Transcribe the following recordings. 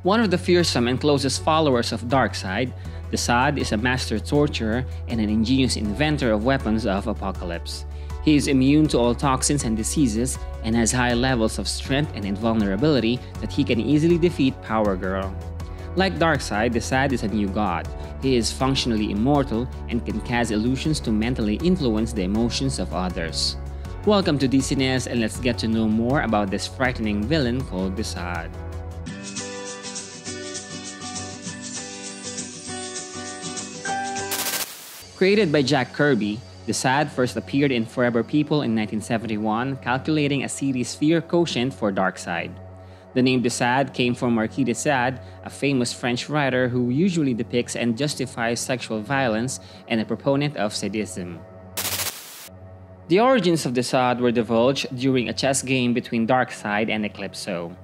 One of the fearsome and closest followers of Darkseid, DeSaad is a master torturer and an ingenious inventor of weapons of Apokolips. He is immune to all toxins and diseases and has high levels of strength and invulnerability that he can easily defeat Power Girl. Like Darkseid, DeSaad is a new god. He is functionally immortal and can cast illusions to mentally influence the emotions of others. Welcome to DCNS, and let's get to know more about this frightening villain called DeSaad. Created by Jack Kirby, DeSaad first appeared in Forever People in 1971, calculating a series fear quotient for Darkseid. The name DeSaad came from Marquis de Sade, a famous French writer who usually depicts and justifies sexual violence and a proponent of sadism. The origins of DeSaad were divulged during a chess game between Darkseid and Eclipso.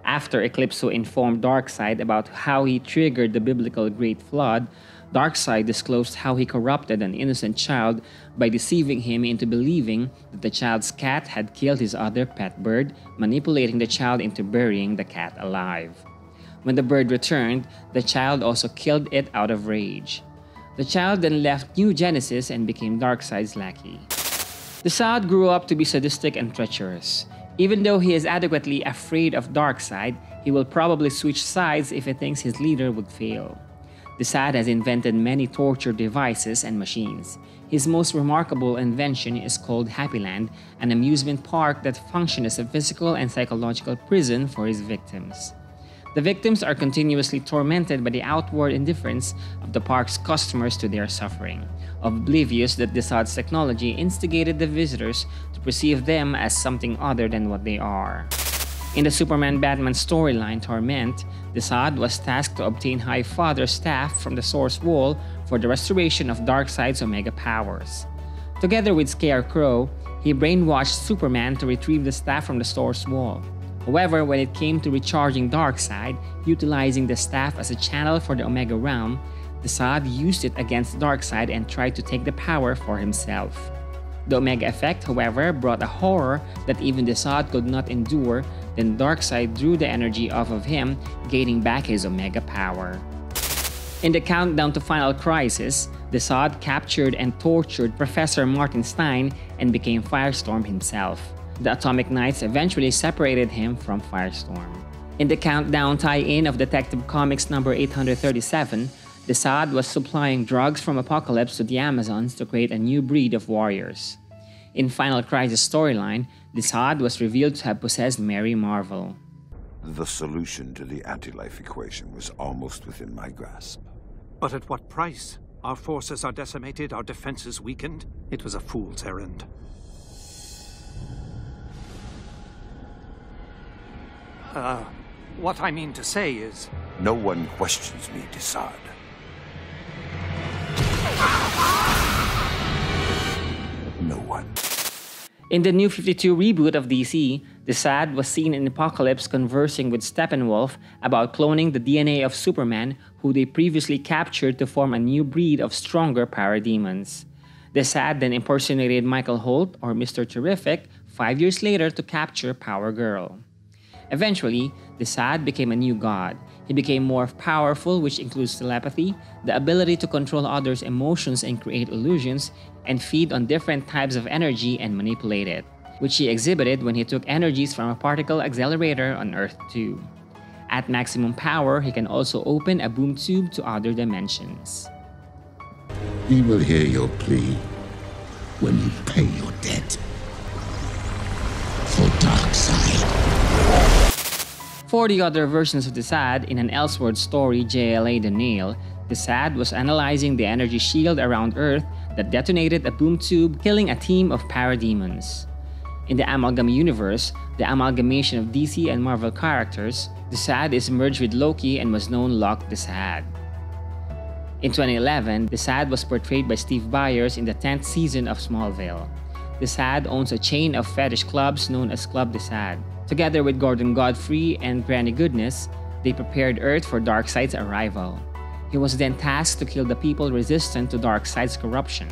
After Eclipso informed Darkseid about how he triggered the biblical Great Flood, Darkseid disclosed how he corrupted an innocent child by deceiving him into believing that the child's cat had killed his other pet bird, manipulating the child into burying the cat alive. When the bird returned, the child also killed it out of rage. The child then left New Genesis and became Darkseid's lackey. DeSaad grew up to be sadistic and treacherous. Even though he is adequately afraid of Darkseid, he will probably switch sides if he thinks his leader would fail. DeSaad has invented many torture devices and machines. His most remarkable invention is called Happyland, an amusement park that functions as a physical and psychological prison for his victims. The victims are continuously tormented by the outward indifference of the park's customers to their suffering, oblivious that DeSaad's technology instigated the visitors to perceive them as something other than what they are. In the Superman-Batman storyline Torment, DeSaad was tasked to obtain High Father's staff from the Source Wall for the restoration of Darkseid's Omega powers. Together with Scarecrow, he brainwashed Superman to retrieve the staff from the Source Wall. However, when it came to recharging Darkseid, utilizing the staff as a channel for the Omega Realm, DeSaad used it against Darkseid and tried to take the power for himself. The Omega effect, however, brought a horror that even DeSaad could not endure. Then Darkseid drew the energy off of him, gaining back his Omega power. In the countdown to Final Crisis, DeSaad captured and tortured Professor Martin Stein and became Firestorm himself. The Atomic Knights eventually separated him from Firestorm. In the countdown tie-in of Detective Comics number 837, DeSaad was supplying drugs from Apokolips to the Amazons to create a new breed of warriors. In Final Crisis storyline, DeSaad was revealed to have possessed Mary Marvel. The solution to the anti-life equation was almost within my grasp. But at what price? Our forces are decimated, our defenses weakened. It was a fool's errand. What I mean to say is... No one questions me, DeSaad. No one. In the New 52 reboot of DC, DeSaad was seen in Apokolips conversing with Steppenwolf about cloning the DNA of Superman, who they previously captured to form a new breed of stronger parademons. DeSaad then impersonated Michael Holt, or Mr. Terrific, 5 years later to capture Power Girl. Eventually, DeSaad became a new god. He became more powerful, which includes telepathy, the ability to control others' emotions and create illusions, and feed on different types of energy and manipulate it, which he exhibited when he took energies from a particle accelerator on Earth 2. At maximum power, he can also open a boom tube to other dimensions. We will hear your plea when you pay your debt. For Darkseid. For the other versions of DeSaad, in an Elseworld story, JLA The Nail, DeSaad was analyzing the energy shield around Earth that detonated a boom tube, killing a team of parademons. In the Amalgam universe, the amalgamation of DC and Marvel characters, DeSaad is merged with Loki and was known Locke DeSaad. In 2011, DeSaad was portrayed by Steve Byers in the 10th season of Smallville. DeSaad owns a chain of fetish clubs known as Club DeSaad. Together with Gordon Godfrey and Granny Goodness, they prepared Earth for Darkseid's arrival. He was then tasked to kill the people resistant to Darkseid's corruption.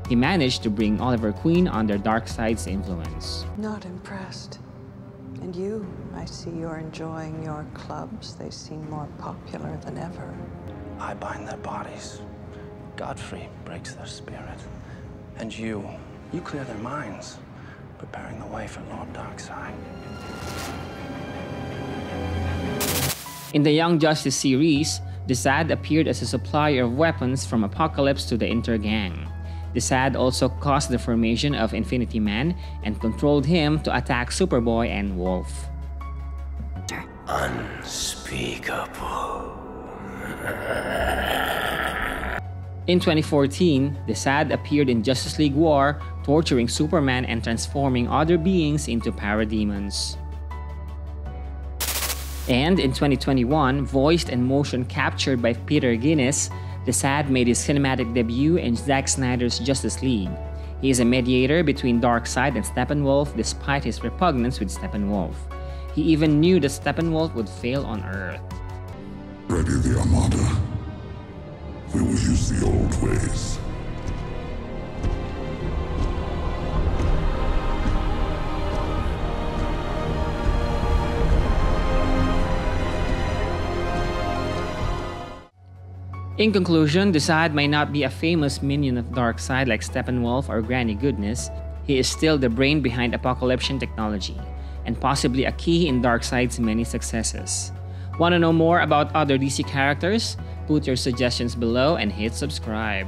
He managed to bring Oliver Queen under Darkseid's influence. Not impressed. And you, I see you're enjoying your clubs. They seem more popular than ever. I bind their bodies. Godfrey breaks their spirit. And you clear their minds, preparing the way for Lord Darkseid. In the Young Justice series, DeSaad appeared as a supplier of weapons from Apokolips to the Intergang. DeSaad also caused the formation of Infinity Man and controlled him to attack Superboy and Wolf. Unspeakable. In 2014, DeSaad appeared in Justice League War, torturing Superman and transforming other beings into parademons. And in 2021, voiced and motion captured by Peter Guinness, DeSaad made his cinematic debut in Zack Snyder's Justice League. He is a mediator between Darkseid and Steppenwolf despite his repugnance with Steppenwolf. He even knew that Steppenwolf would fail on Earth. Ready the Armada. We will use the old ways. In conclusion, DeSaad may not be a famous minion of Darkseid like Steppenwolf or Granny Goodness. He is still the brain behind Apokolipsian technology, and possibly a key in Darkseid's many successes. Want to know more about other DC characters? Put your suggestions below and hit subscribe.